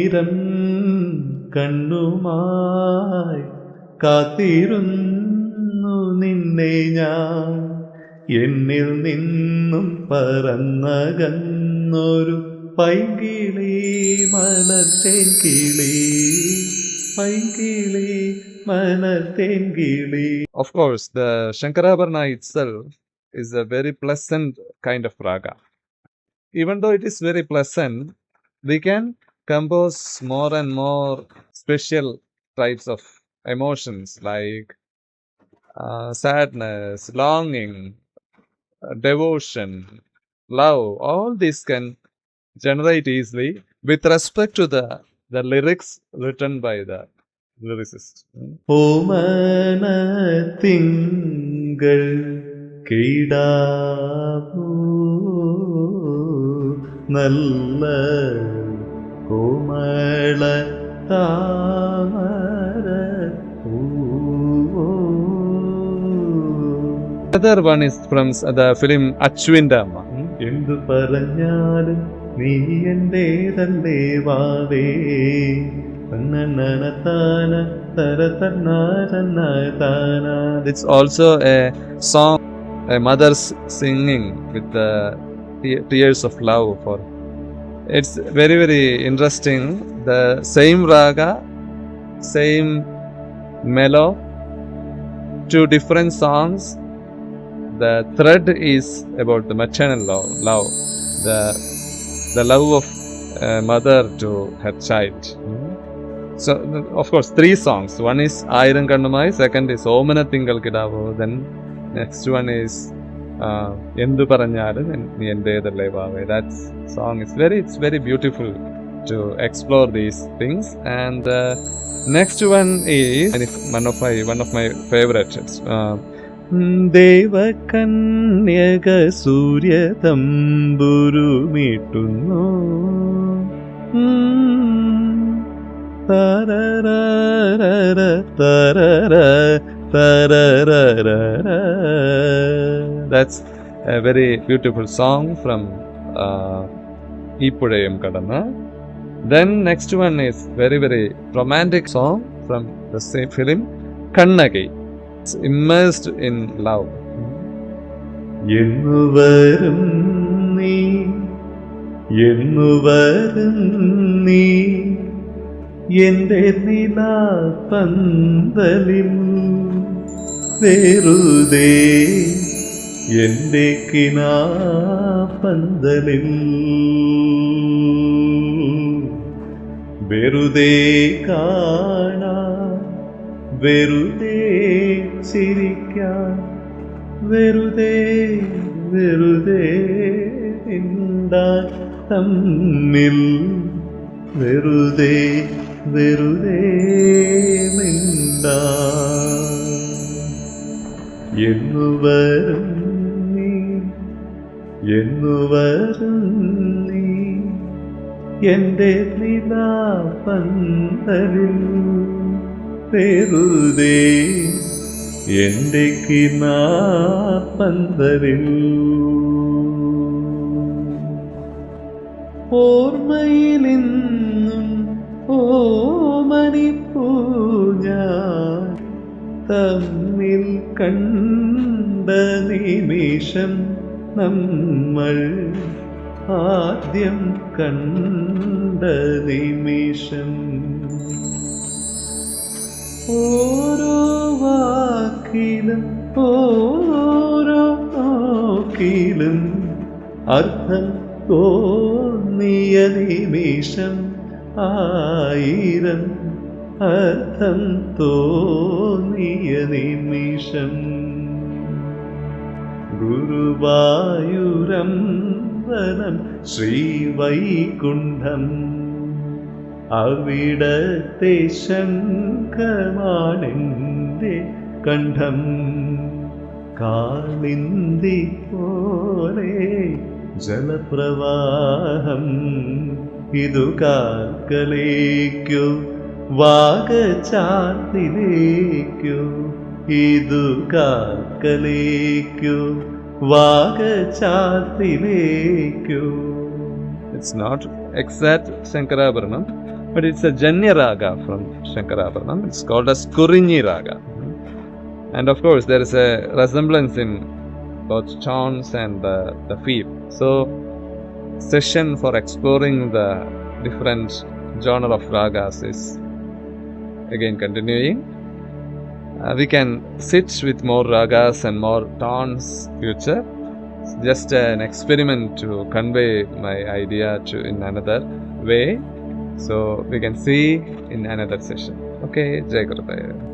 ആയിരം കണ്ണുമായി കാത്തിരുന്നു നിന്നെ ഞാൻ. എന്നിൽ നിന്നും പറന്നകന്നൊരു പൈങ്കിളി മലർത്തേൻ കിളി, പൈങ്കിളി മലർത്തേൻ കിളി. Of course, the Shankarabharana itself is a very pleasant kind of raga. Even though it is very pleasant, we can compose more and more special types of emotions like sadness, longing, devotion, love. All these can generate easily with respect to the lyrics written by the lyricist. ഓമനത്തിങ്കൾ കിടാവൂ നല്ല കോമള താമര പൂവോ. Another one is from the film Achwindama. എന്തു പറഞ്ഞാലും നീ എന്റേതല്ലേ വാവേ. It's also a song a mother singing with the tears of love for. It's very, very interesting. The same raga, same mellow, two different songs. The thread is about the maternal love, the love of a mother to her child. So, of course, three songs. One is Ayiram Kannumai, second is Omanathingal Kidavu, then next one is Endu Paranjadu and Ni Endeyadalle Vaave. That song is it's very beautiful to explore these things. And next one is one of my favorites. ദേവകന്യക Surya തമ്പുരുമിട്ടുന്നു തരരര തരര തരരര. That's a very beautiful song from Ippudayam Kadanna. Then next one is very, very romantic song from the same film Kannagi. It's immersed in love. എന്നുവരും നീ എന്നുവരും നീ എൻ്റെ നിലാപന്തലിൽ വെറുതെ എൻ്റെ കിനാപന്തലിൽ വെറുതെ കാണാൻ വെറുതെ ചിരിക്കാൻ വെറുതെ വെറുതെ മിണ്ടാൻ തമ്മിൽ വെറുതെ വെറുതെ മിണ്ടാൻ. എന്നുവരും നീ എന്നുവരും നീ എൻ്റെ നിലാപന്തലിൽ വെറുതെ എൻ്റെ കിനാപന്തലിൽ. ഓർമ്മയിലിന്നും ഓമനിപ്പൂ ഞാൻ തമ്മിൽ കണ്ട നിമിഷം നമ്മൾ ആദ്യം കണ്ട നിമിഷം. ഓരോ വാക്കിലും ഓരോ നോക്കിലും അർത്ഥം തോന്നിയ നിമിഷം ആയിരം അർത്ഥം തോന്നിയ നിമിഷം. ഗുരുവായൂരമ്പലം ശ്രീവൈകുണ്ഠം അവിടത്തെ ശംഖമാണെൻ്റെ കണ്ഠം. കാളിന്തി പോലെ ജലപ്രവാഹം ഇതു കാൽക്കലേക്കോ വാഗചാർത്തിലേക്കോ ഇതു കാൽക്കലേക്കോ വാഗചാർത്തിലേക്കോ. It's not exact Shankarabharanam, but it's a Janya Raga from Shankarabharanam. It's called as Kurinyi Raga. And of course, there is a resemblance in both tones and the feel. So, session for exploring the different genre of ragas is again continuing. We can sit with more ragas and more tones future. It's just an experiment to convey my idea in another way. So we can see in another session. Okay, Jai Gurudev.